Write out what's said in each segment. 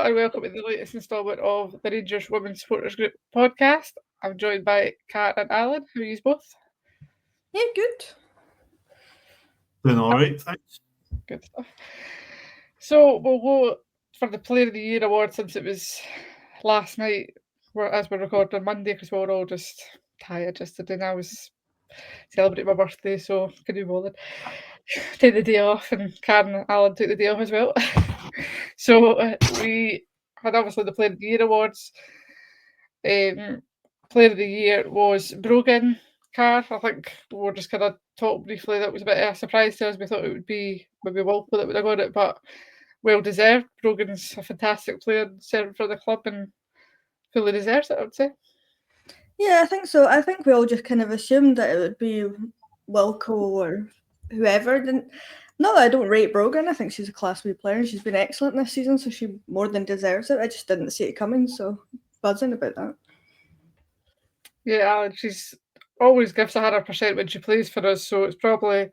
and welcome to the latest instalment of the Rangers Women's Supporters Group podcast. I'm joined by Kat and Alan. How are you both? Yeah, good. Doing all right, thanks. Good stuff. So we'll go for the Player of the Year award since it was last night, as we're recording Monday, because we were all just tired yesterday. And I was celebrating my birthday, so couldn't be bothered. Take the day off, and Karen and Alan took the day off as well. So we had obviously the Player of the Year awards. Player of the Year was Brogan Carr. I think we'll just kind of talk briefly. That was a bit of a surprise to us. We thought it would be maybe Wilco that would have got it, but well deserved. Brogan's a fantastic player, serving for the club, and fully deserves it, I would say. Yeah, I think so. I think we all just kind of assumed that it would be Wilco or whoever. Not that I don't rate Brogan. I think she's a Class B player and she's been excellent this season, so she more than deserves it. I just didn't see it coming, so buzzing about that. Yeah, Alan, she's always gives 100% when she plays for us, so it's probably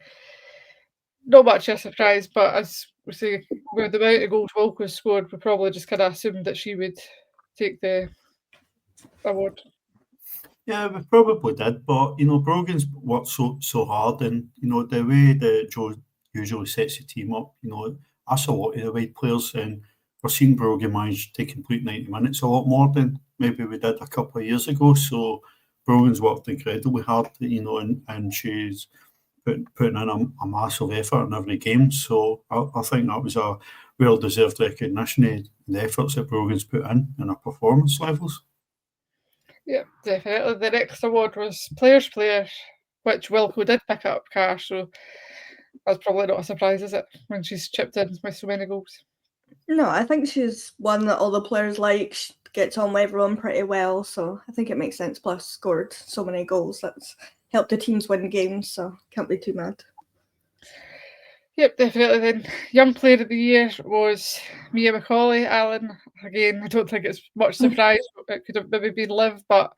not much of a surprise, but as we say, with the amount of goals Wilco scored, we probably just kind of assumed that she would take the award. Yeah, we probably did, but Brogan's worked so hard, and the way that Joe usually sets the team up, that's a lot of the wide players, and we're seeing Brogan manage to complete 90 minutes a lot more than maybe we did a couple of years ago. So Brogan's worked incredibly hard, and she's putting in a massive effort in every game. So I think that was a well-deserved recognition of the efforts that Brogan's put in her performance levels. Yeah, definitely. The next award was Players Player, which Wilco did pick up Carr, so that's probably not a surprise, is it, when she's chipped in with so many goals? No, I think she's one that all the players like. She gets on with everyone pretty well, so I think it makes sense. Plus, scored so many goals. That's helped the teams win games, so can't be too mad. Yep, definitely. Then Young Player of the Year was Mia McCauley. Alan, again, I don't think it's much surprise. It could have maybe been Liv, but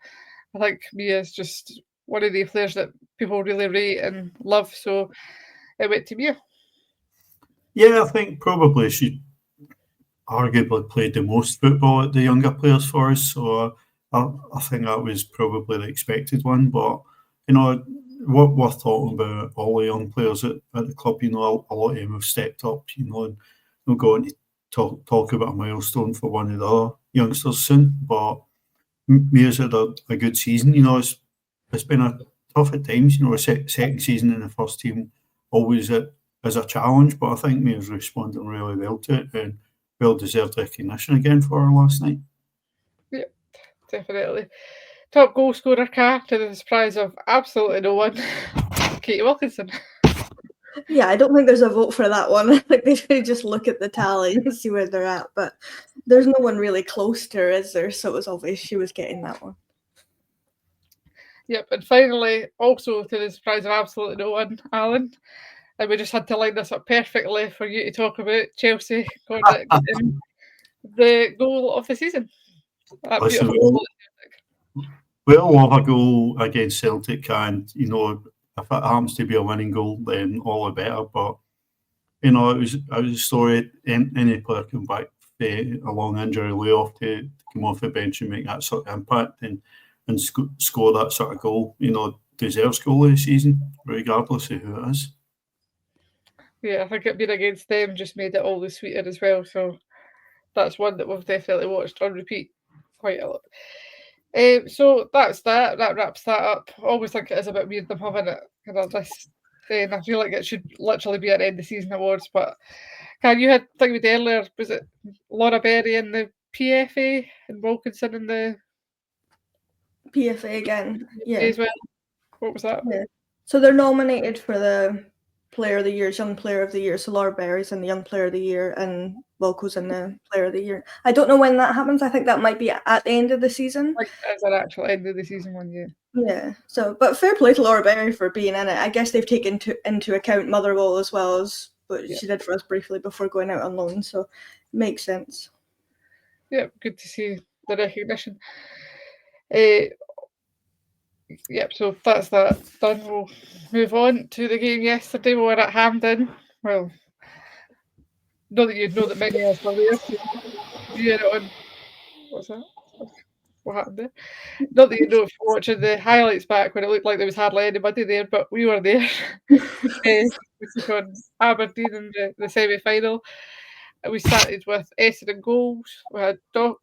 I think Mia's just one of the players that people really rate and love, so it went to Mia. Yeah, I think probably she arguably played the most football at the younger players for us, so I think that was probably the expected one. But what we're talking about all the young players at the club, a lot of them have stepped up, and we'll go on to talk about a milestone for one of the other youngsters soon. But Mia's had a good season. It's been a tough at times. Second season in the first team always is a challenge, but I think Mia's responding really well to it, and well-deserved recognition again for her last night. Yeah, definitely. Top goal scorer, Carr, to the surprise of absolutely no one, Katie Wilkinson. Yeah, I don't think there's a vote for that one. I think they should just look at the tally and see where they're at, but there's no one really close to her, is there? So it was obvious she was getting that one. Yep, and finally, also to the surprise of absolutely no one, Alan, and we just had to line this up perfectly for you to talk about Chelsea getting the goal of the season. Listen, we'll love a goal against Celtic, and if it happens to be a winning goal, then all the better. But it was a story. Any player come back for a long injury layoff to come off the bench and make that sort of impact and score that sort of goal, deserves goal of the season, regardless of who it is. Yeah, I think it being against them just made it all the sweeter as well. So that's one that we've definitely watched on repeat quite a lot. So that's that. That wraps that up. I always think it is a bit weird them having it kind of this. And I feel like it should literally be an end of season awards. But you had think with earlier, was it Laura Berry in the PFA and Wilkinson in the PFA again? Yeah. As well. What was that? Yeah. So they're nominated for the Player of the Year, Young Player of the Year. So Laura Berry's in the Young Player of the Year and Wilco's in the Player of the Year. I don't know when that happens. I think that might be at the end of the season. Like as an actual end of the season one, yeah. Yeah. So, but fair play to Laura Berry for being in it. I guess they've taken into account Motherwell as well as what she did for us briefly before going out on loan. So, it makes sense. Yeah, good to see the recognition. Yep, so that's that done. We'll move on to the game yesterday. We were at Hampden. Well, not that you'd know that many of us were there. viewing it on. What's that? What happened there? Not that you know if you're watching the highlights back when it looked like there was hardly anybody there, but we were there. We took on Aberdeen in the semi-final. We started with Essendon goals. We had Doc,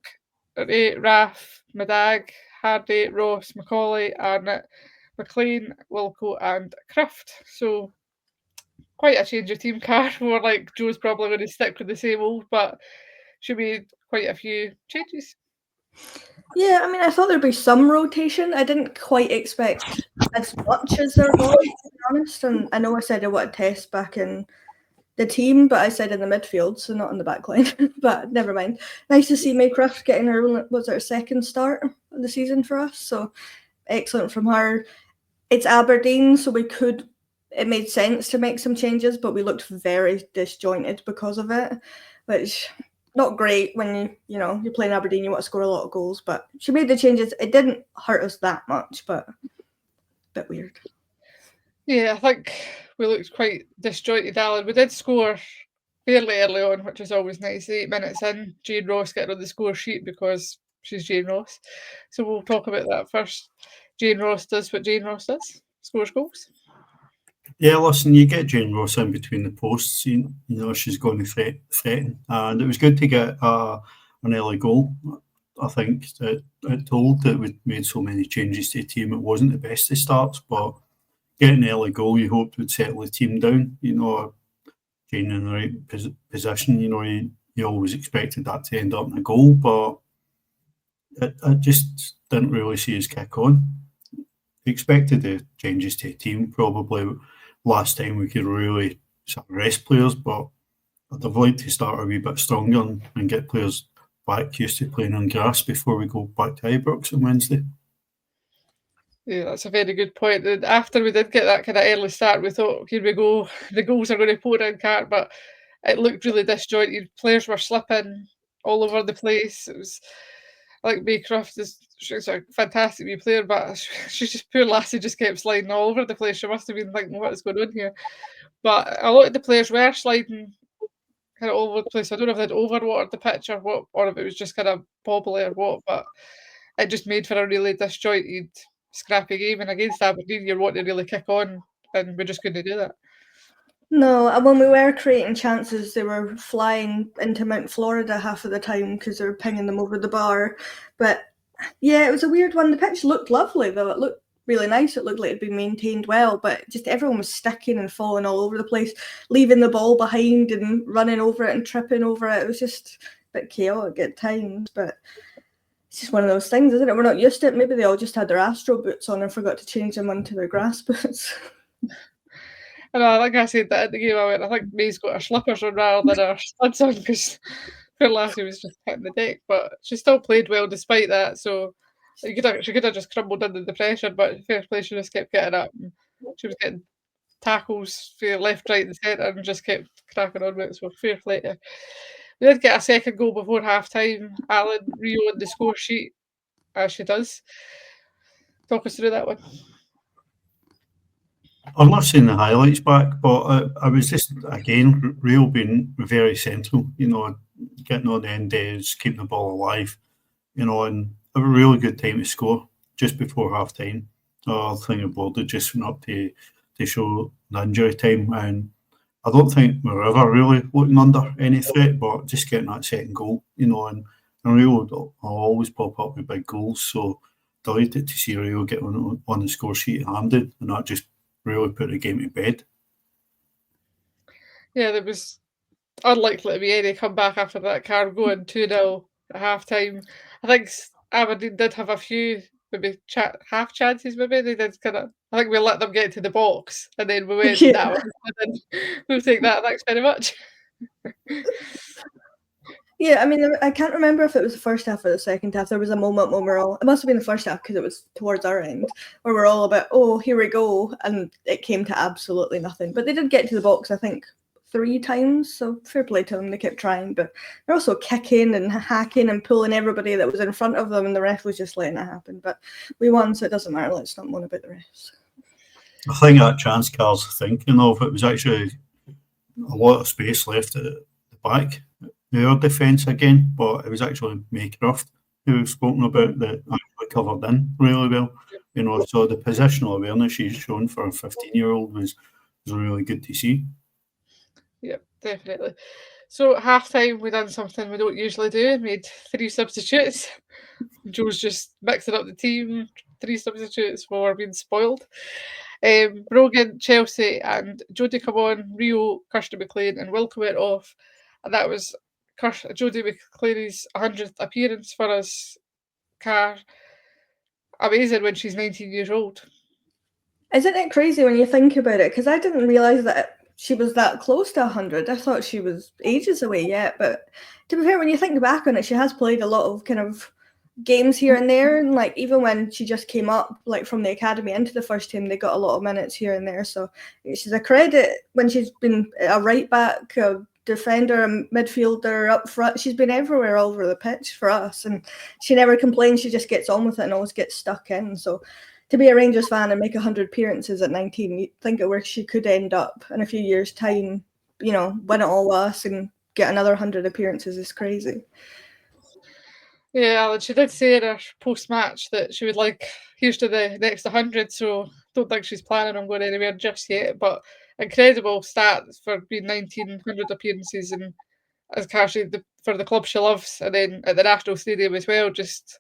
Raf, Madag, Hardy, Ross, Macaulay, Arnott, McLean, Wilco, and Cruft. So quite a change of team card. More like Joe's probably going to stick with the same old, but she made quite a few changes. Yeah, I mean, I thought there'd be some rotation. I didn't quite expect as much as there was, to be honest. And I know I said I wanted Test back in the team, but I said in the midfield, so not in the back line. But never mind. Nice to see Maycroft getting her second start of the season for us. So excellent from her. It's Aberdeen, so it made sense to make some changes, but we looked very disjointed because of it, which not great when you're playing Aberdeen, you want to score a lot of goals, but she made the changes. It didn't hurt us that much, but a bit weird. Yeah, I think we looked quite disjointed, Alan. We did score fairly early on, which is always nice. 8 minutes in, Jane Ross getting on the score sheet because she's Jane Ross. So we'll talk about that first. Jane Ross does what Jane Ross does, scores goals. Yeah, listen, you get Jane Ross in between the posts. You know she's going to threaten, and it was good to get an early goal. I think it told that we'd made so many changes to the team. It wasn't the best of starts, but getting an early goal, you hoped would settle the team down. Jane in the right position. You always expected that to end up in a goal, but it just didn't really see us kick on. Expected the changes to the team probably. Last time we could really sort of rest players, but I'd have liked to start a wee bit stronger and get players back used to playing on grass before we go back to Ibrox on Wednesday. Yeah, that's a very good point. And after we did get that kind of early start, we thought, here we go, the goals are going to pour in, Cart, but it looked really disjointed. Players were slipping all over the place. It was like Maycroft she's a fantastic wee player, but she's just poor lassie just kept sliding all over the place. She must have been thinking, what is going on here? But a lot of the players were sliding kind of all over the place. I don't know if they'd overwatered the pitch or what, or if it was just kind of bobbly or what, but it just made for a really disjointed, scrappy game. And against Aberdeen, you're wanting to really kick on, and we just couldn't do that. No, and when we were creating chances, they were flying into Mount Florida half of the time because they were pinging them over the bar. But yeah, it was a weird one. The pitch looked lovely, though. It looked really nice. It looked like it'd been maintained well, but just everyone was sticking and falling all over the place, leaving the ball behind and running over it and tripping over it. It was just a bit chaotic at times, but it's just one of those things, isn't it? We're not used to it. Maybe they all just had their Astro boots on and forgot to change them onto their grass boots. And I think I said that in the game. I think May's got her slippers on rather than her studs on because poor lassie was just hitting the deck. But she still played well despite that. So she could have just crumbled under the pressure, but fair play, she just kept getting up. And she was getting tackles for left, right, and centre, and just kept cracking on with it. So fair play to her. We did get a second goal before half time. Alan Rio on the score sheet, as she does. Talk us through that one. I'm not seeing the highlights back, but I was just, again, Rio being very central, getting on the end days, keeping the ball alive, and a really good time to score just before half time. I think the board had just went up to show the injury time, and I don't think we were ever really looking under any threat, but just getting that second goal, and Rio will always pop up with big goals, so delighted to see Rio get on the score sheet at Hampden, and that just really put the game to bed. Yeah, there was unlikely to be any comeback after that car going 2-0 at half time. I think Aberdeen did have a few maybe half chances, maybe. They did I think we let them get to the box and then we went, Yeah. We'll take that, thanks very much. Yeah, I mean, I can't remember if it was the first half or the second half. There was a moment when it must have been the first half because it was towards our end, where we're all about, oh, here we go. And it came to absolutely nothing. But they did get to the box, I think, 3 times. So fair play to them. They kept trying. But they're also kicking and hacking and pulling everybody that was in front of them. And the ref was just letting it happen. But we won, so it doesn't matter. Let's not moan about the refs. I think that chance Carl's thinking of, it was actually a lot of space left at the back. their defence again, but it was actually Maycroft who was spoken about that actually covered in really well. So the positional awareness she's shown for a 15-year-old was really good to see. Yep, definitely. So at half-time, we done something we don't usually do, made 3 substitutes. Joe's just mixing up the team, 3 substitutes for being spoiled. Brogan, Chelsea and Jodie come on, Rio, Kirsty McLean and Wilco went off. And that was Jodie McLean's 100th appearance for us. Amazing when she's 19 years old. Isn't it crazy when you think about it? Because I didn't realise that she was that close to 100. I thought she was ages away yet. But to be fair, when you think back on it, she has played a lot of kind of games here and there. And like even when she just came up like from the academy into the first team, they got a lot of minutes here and there. So she's a credit when she's been a right back, a defender, a midfielder, up front. She's been everywhere all over the pitch for us. And she never complains. She just gets on with it and always gets stuck in. So to be a Rangers fan and make 100 appearances at 19, you think of where she could end up in a few years' time, win it all with us and get another 100 appearances is crazy. Yeah, Alan, she did say in her post-match that she would here's to the next 100, so don't think she's planning on going anywhere just yet, but incredible stats for being 1,900 appearances and as Cassie for the club she loves, and then at the National Stadium as well. Just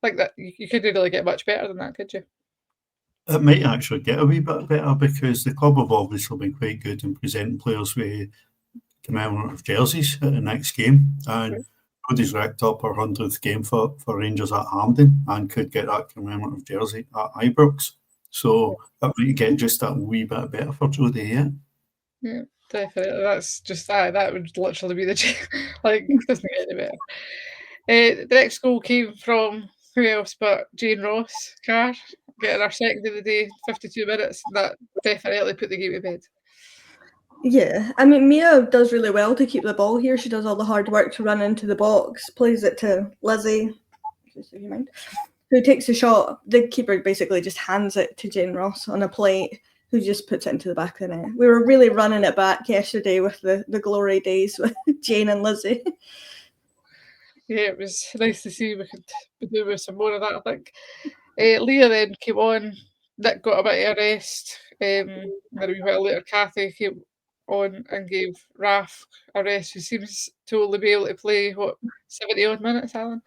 like that, you couldn't really get much better than that, could you? It might actually get a wee bit better because the club have obviously been quite good in presenting players with commemorative jerseys at the next game. And Cody's racked up her 100th game for Rangers at Hampden and could get that commemorative jersey at Ibrox. So that might get just that wee bit better for Jodie, Yeah, definitely. That's just that would literally be the it doesn't get any better. The next goal came from who else but Jane Ross, getting her second of the day, 52 minutes. That definitely put the game to bed. Yeah, I mean, Mia does really well to keep the ball here. She does all the hard work to run into the box, plays it to Lizzie, who takes a shot. The keeper basically just hands it to Jane Ross on a plate, who just puts it into the back of the net. We were really running it back yesterday with the glory days with Jane and Lizzie. Yeah, it was nice to see we could do with some more of that, I think. Leah then came on. Nick got a bit of a rest. Then a wee while later, Kathy came on and gave Raf a rest, who seems to only be able to play, 70-odd minutes, Alan?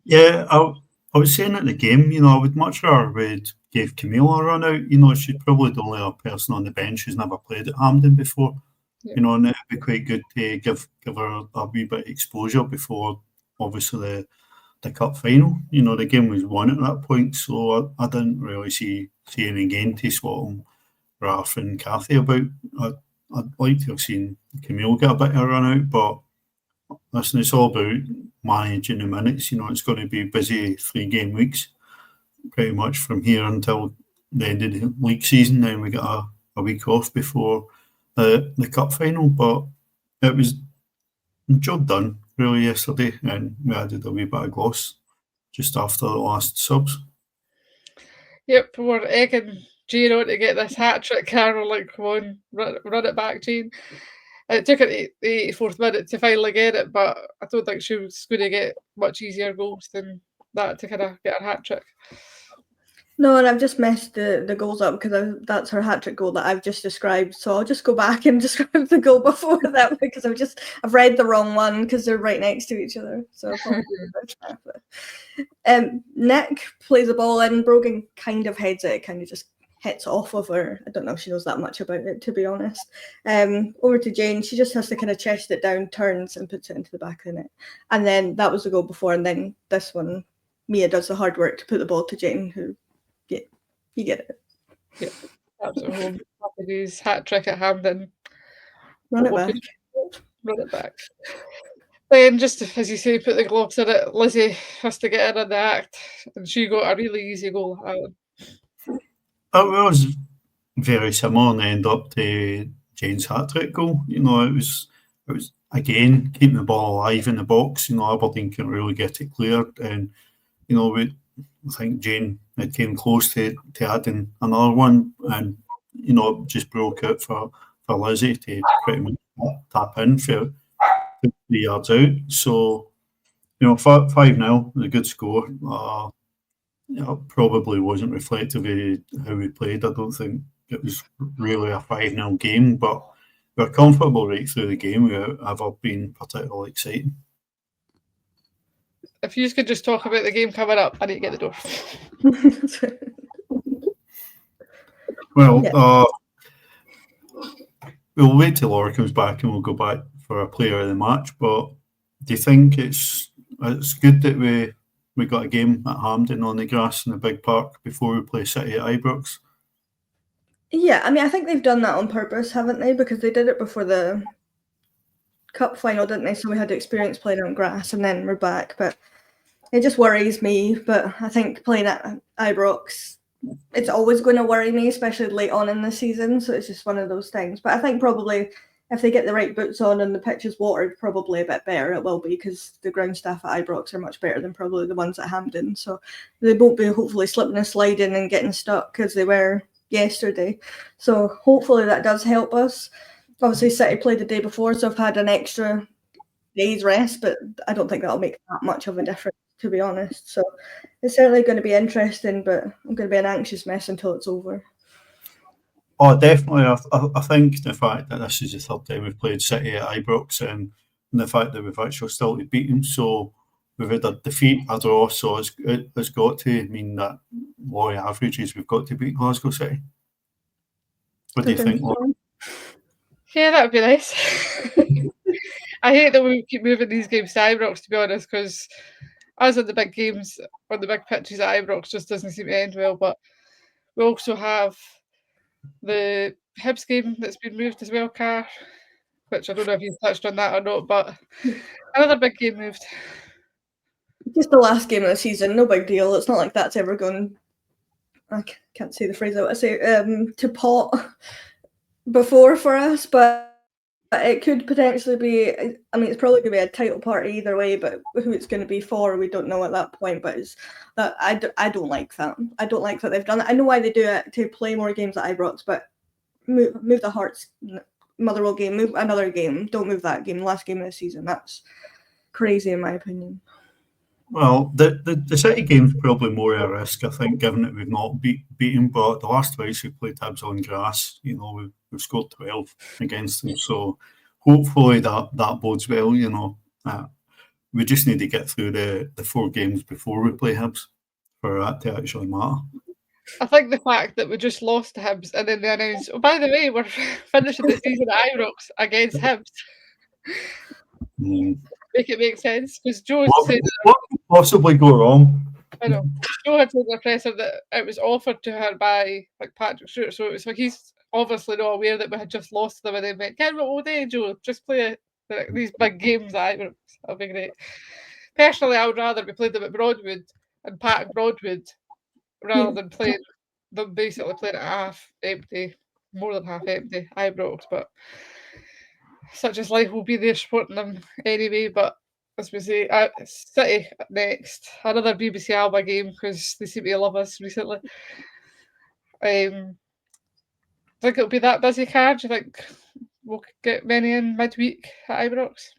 Yeah, I was saying at the game, I would much rather we'd gave Camille a run out. She's probably the only other person on the bench who's never played at Hampden before. Yeah. And it'd be quite good to give her a wee bit of exposure before, obviously, the cup final. The game was won at that point, so I didn't really see any gain to swap Raf and Kathy about. I'd like to have seen Camille get a bit of a run out, but listen, it's all about managing the minutes. It's going to be busy 3-game weeks, pretty much from here until the end of the league season. Then we get a week off before the cup final, but it was the job done really yesterday, and we added a wee bit of gloss just after the last subs. Yep, we're egging Jane on to get this hat trick. Carol, come on, run it back, Jane. It took her the 84th minute to finally get it, but I don't think she was going to get much easier goals than that to kind of get her hat trick. No, and I've just messed the goals up because that's her hat trick goal that I've just described. So I'll just go back and describe the goal before that because I've read the wrong one because they're right next to each other. So Nick plays the ball in. Brogan kind of heads it, kind of just hits off of her. I don't know if she knows that much about it, to be honest. Over to Jane. She just has to kind of chest it down, turns and puts it into the back of the net. And then that was the goal before. And then this one, Mia does the hard work to put the ball to Jane, who, yeah, you get it. Yeah, absolutely. His hat trick at Hampden. Run it back. Run it back. Then, just as you say, put the gloves in it, Lizzie has to get in the act, and she got a really easy goal, Alan. It was very similar in the end up to Jane's hat-trick goal. It was again keeping the ball alive in the box. Aberdeen can really get it cleared, and I think Jane had came close to adding another one, and just broke out for Lizzie to pretty much tap in for 3 yards out. So, 5-0 is a good score. Probably wasn't reflective of how we played. I don't think it was really a 5-0 game, but we were comfortable right through the game without ever being particularly exciting. If you could just talk about the game coming up, I need to get the door. Well, we'll wait till Laura comes back and we'll go back for a player of the match. But do you think it's good that we got a game at Hampden on the grass in the big park before we play City at Ibrox? Yeah, I mean, I think they've done that on purpose, haven't they? Because they did it before the cup final, didn't they? So we had experience playing on grass, and then we're back. But it just worries me. But I think playing at Ibrox, it's always going to worry me, especially late on in the season. So it's just one of those things. But I think probably if they get the right boots on and the pitch is watered, probably a bit better it will be, because the ground staff at Ibrox are much better than probably the ones at Hampden. So they won't be hopefully slipping and sliding and getting stuck as they were yesterday. So hopefully that does help us. Obviously City played the day before, so I've had an extra day's rest, but I don't think that'll make that much of a difference, to be honest. So it's certainly going to be interesting, but I'm going to be an anxious mess until it's over. Oh, definitely. I think the fact that this is the third time we've played City at Ibrox, and the fact that we've actually still to beat them. So we've had a defeat, a draw, so it's got to mean that law averages we've got to beat Glasgow City. What do you think, Laura? Yeah, that would be nice. I hate that we keep moving these games to Ibrox, to be honest, because us at the big games on the big pitches at Ibrox just doesn't seem to end well. But we also have the Hibs game that's been moved as well, Car, which I don't know if you've touched on that or not, but another big game moved. Just the last game of the season, no big deal. It's not like that's ever gone, I can't say the phrase I want to say, to pot before for us, but it could potentially be, I mean, it's probably going to be a title party either way, but who it's going to be for, we don't know at that point. But it's that I don't like that. I don't like that they've done it. I know why they do it, to play more games at Ibrox, but move the Hearts Motherwell game, move another game. Don't move that game, last game of the season. That's crazy in my opinion. Well, the City game's probably more a risk, I think, given that we've not beaten. But the last twice we played Hibs on grass, we've scored 12 against them. So hopefully that bodes well. We just need to get through the 4 games before we play Hibs for that to actually matter. I think the fact that we just lost to Hibs and then they announced, oh, by the way, we're finishing the season at Ibrox against Hibs. Make it make sense, because Joe said what could possibly go wrong? I know. Joe had told the presser that it was offered to her by Patrick Stewart, so it was like he's obviously not aware that we had just lost them, and then went, "Get what day, Joe? Just play these big games at Ibrox. That'll be great." Personally, I would rather we played them at Broadwood and Pat Broadwood rather than playing them basically playing at half empty, more than half empty Ibrox, but such as life, will be there supporting them anyway. But as we say, City next, another BBC Alba game, because they seem to love us recently. Think it'll be that busy, Car? Do you think we'll get many in midweek at Ibrox?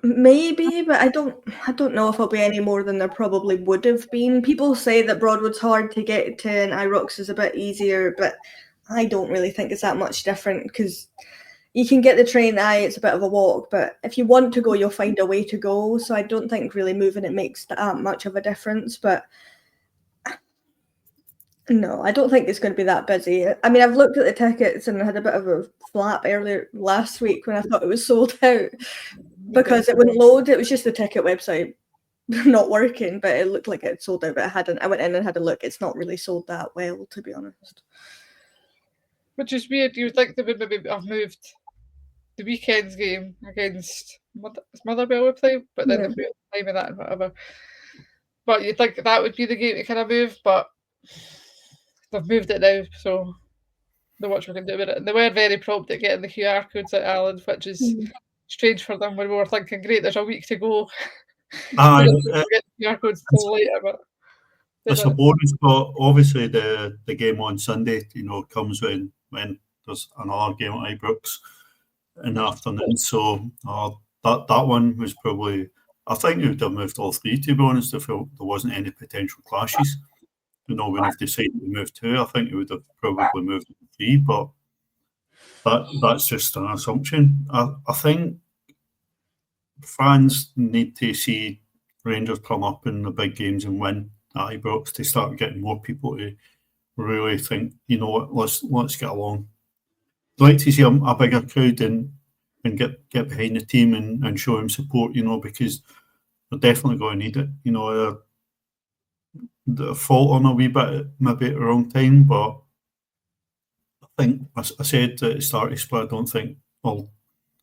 Maybe, but I don't know if it'll be any more than there probably would have been. People say that Broadwood's hard to get to and Ibrox is a bit easier, but I don't really think it's that much different, because you can get the train, it's a bit of a walk, but if you want to go, you'll find a way to go. So I don't think really moving it makes that much of a difference. But no, I don't think it's going to be that busy. I mean, I've looked at the tickets and I had a bit of a flap earlier last week when I thought it was sold out because it wouldn't load. It was just the ticket website not working, but it looked like it sold out, but it hadn't. I went in and had a look. It's not really sold that well, to be honest. Which is weird. You would think they would maybe have moved the weekend's game against Motherwell we play, but then they've moved the time of that and whatever. But you'd think that would be the game to kind of move, but they've moved it now, so the watch we can do with it. And they were very prompt at getting the QR codes at Alan, which is strange for them when we were thinking, great, there's a week to go. Get the QR codes till later, but it's a bonus, but obviously the game on Sunday, comes when there's another game at Ibrox. in the afternoon. So that one was probably. I think we would have moved all three, to be honest, if there wasn't any potential clashes. When they've decided to move two, I think we would have probably moved three, but that's just an assumption. I think fans need to see Rangers come up in the big games and win at Ibrox to start getting more people to really think, what, let's get along. I'd like to see a bigger crowd and get behind the team and show him support, because they're definitely going to need it. They're faltering a wee bit maybe at the wrong time, but I think I said at the start of split, I don't think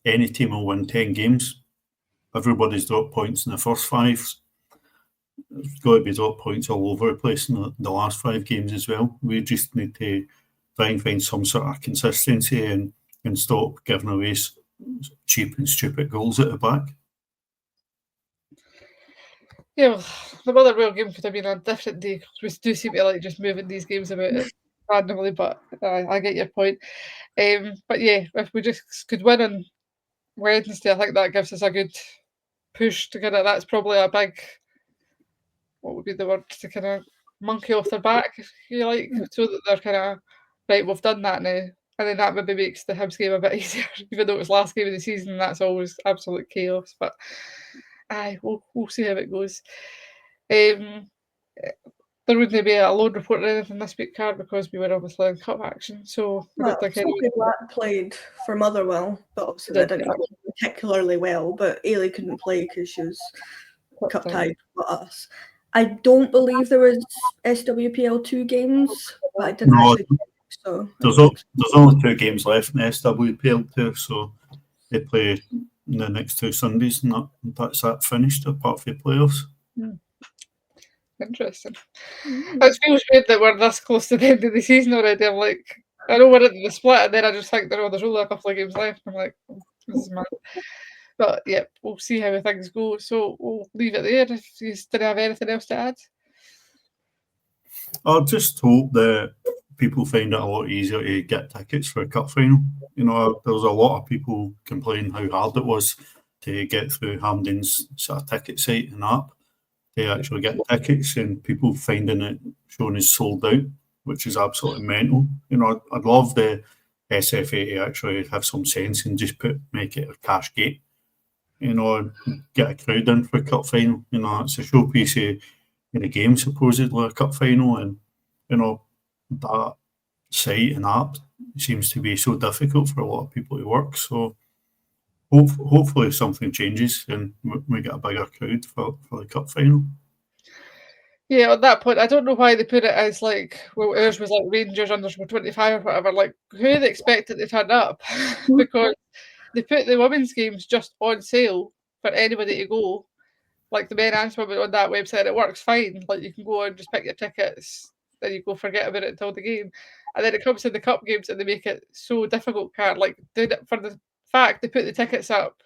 any team will win 10 games. Everybody's dropped points in the first 5. There's got to be drop points all over the place in the last 5 games as well. We just need to try and find some sort of consistency and stop giving away cheap and stupid goals at the back. Yeah, well, the Motherwell game could have been a different day. We do seem to like just moving these games about it randomly, but I get your point. But yeah, if we just could win on Wednesday, I think that gives us a good push to get it. That's probably a big, what would be the word, to kind of monkey off their back, if you like, so that they're kind of, right, we've done that now. And then that maybe makes the Hibs game a bit easier, even though it was last game of the season, and that's always absolute chaos. But we'll see how it goes. There wouldn't be a load report or anything this week, Car, because we were obviously in cup action. So Sophie Black played for Motherwell, but obviously they didn't go particularly well. But Ailey couldn't play because she was cup tied with us. I don't believe there was SWPL 2 games, but I didn't actually check, so there's only 2 games left in SWPL 2, so they play the next 2 Sundays, and that's that finished apart from the playoffs. Interesting. It feels weird that we're this close to the end of the season already. I'm like, I know we're in the split, and then I just think there's only a couple of games left. I'm like, this is mad. But yeah, we'll see how things go. So we'll leave it there. If you didn't have anything else to add, I just hope that people find it a lot easier to get tickets for a cup final. There was a lot of people complaining how hard it was to get through Hampden's sort of ticket site and app to actually get tickets, and people finding it shown as sold out, which is absolutely mental. I'd love the SFA to actually have some sense and just make it a cash gate. Get a crowd in for a cup final. It's a showpiece of the game, supposedly a cup final, and that site and app seems to be so difficult for a lot of people to work. So hopefully something changes and we get a bigger crowd for the cup final. Yeah, on that point, I don't know why they put it as like, well, ours was like Rangers under 25 or whatever. Like, who they expected to turn up? Because they put the women's games just on sale for anybody to go. Like the men and women on that website, it works fine. Like you can go and just pick your tickets, then you go forget about it until the game. And then it comes to the cup games and they make it so difficult, like doing it for the fact they put the tickets up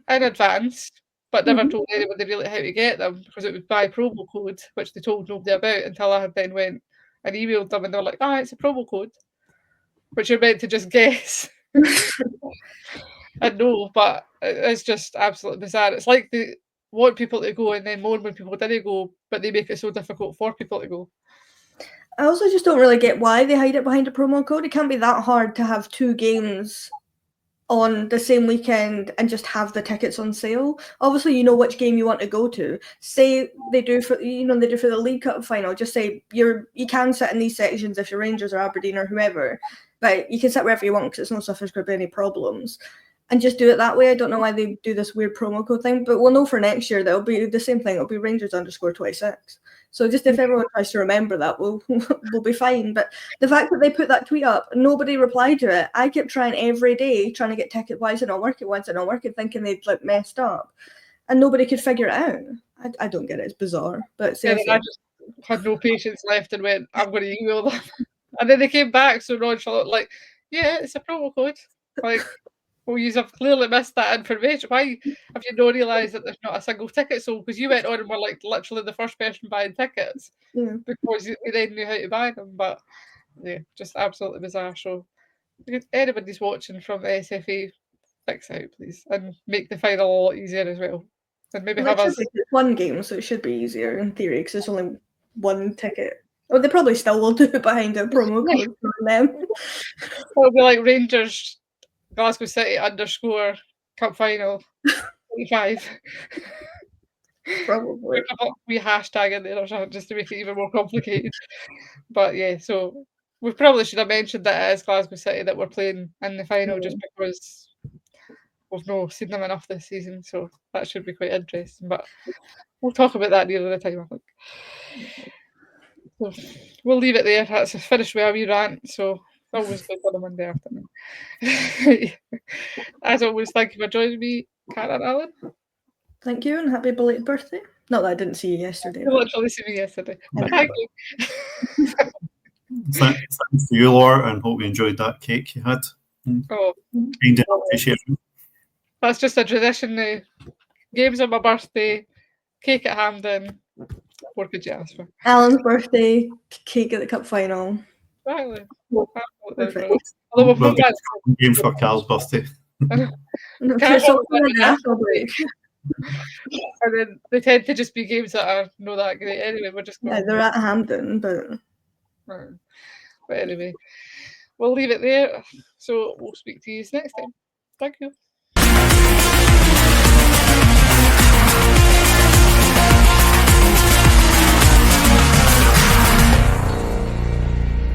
in advance, but never told anybody really how to get them because it was by promo code, which they told nobody about until I had then went and emailed them and they were like, it's a promo code, which you're meant to just guess. I know, but it's just absolutely bizarre. It's like they want people to go and then moan when people didn't go, but they make it so difficult for people to go. I also just don't really get why they hide it behind a promo code. It can't be that hard to have 2 games on the same weekend and just have the tickets on sale. Obviously, you know which game you want to go to. Say they do for the League Cup final. Just say you can sit in these sections if you're Rangers or Aberdeen or whoever, but you can sit wherever you want because it's not if there's going to be any problems. And just do it that way. I don't know why they do this weird promo code thing, but we'll know for next year that it'll be the same thing. It'll be Rangers_26. So just if everyone tries to remember that, we'll be fine. But the fact that they put that tweet up, nobody replied to it. I kept trying every day, trying to get tickets. Why is it not working? Why is it not working? Thinking they'd messed up, and nobody could figure it out. I don't get it. It's bizarre. But I just had no patience left and went, I'm going to email them. And then they came back so nonchalant, like, yeah, it's a promo code. Like, well, you have clearly missed that information. Why have you not realised that there's not a single ticket sold? Because you went on and were like literally the first person buying tickets because we then knew how to buy them. But yeah, just absolutely bizarre. So if anybody's watching from the SFA, fix it out, please, and make the final a lot easier as well. And maybe have us. It's one game, so it should be easier in theory because it's only one ticket. Oh, they probably still will do it behind a promo code for them. It'll be like Rangers, Glasgow City _ cup final 25. Probably. We hashtag in there or something just to make it even more complicated. But yeah, so we probably should have mentioned that it is Glasgow City that we're playing in the final just because we've not seen them enough this season, so that should be quite interesting. But we'll talk about that nearer the time, I think. So we'll leave it there. That's finished with a wee rant, so always good on a Monday afternoon. As always, thank you for joining me, Cara and Alan. Thank you and happy belated birthday. Not that I didn't see you yesterday. You literally see me yesterday. But thank you. Thanks to you, Laura, and hope you enjoyed that cake you had. Oh, Appreciate it. that's just a tradition now. Games on my birthday, cake at Hampden. What could you ask for? Alan's birthday, cake at the cup final. Exactly. Perfect. Although We'll get a game for Cal's birthday. It's all for the national break. And then they tend to just be games that are not that great anyway. We're just going. Yeah, they're at Hampden, but anyway, we'll leave it there. So we'll speak to you next time. Thank you.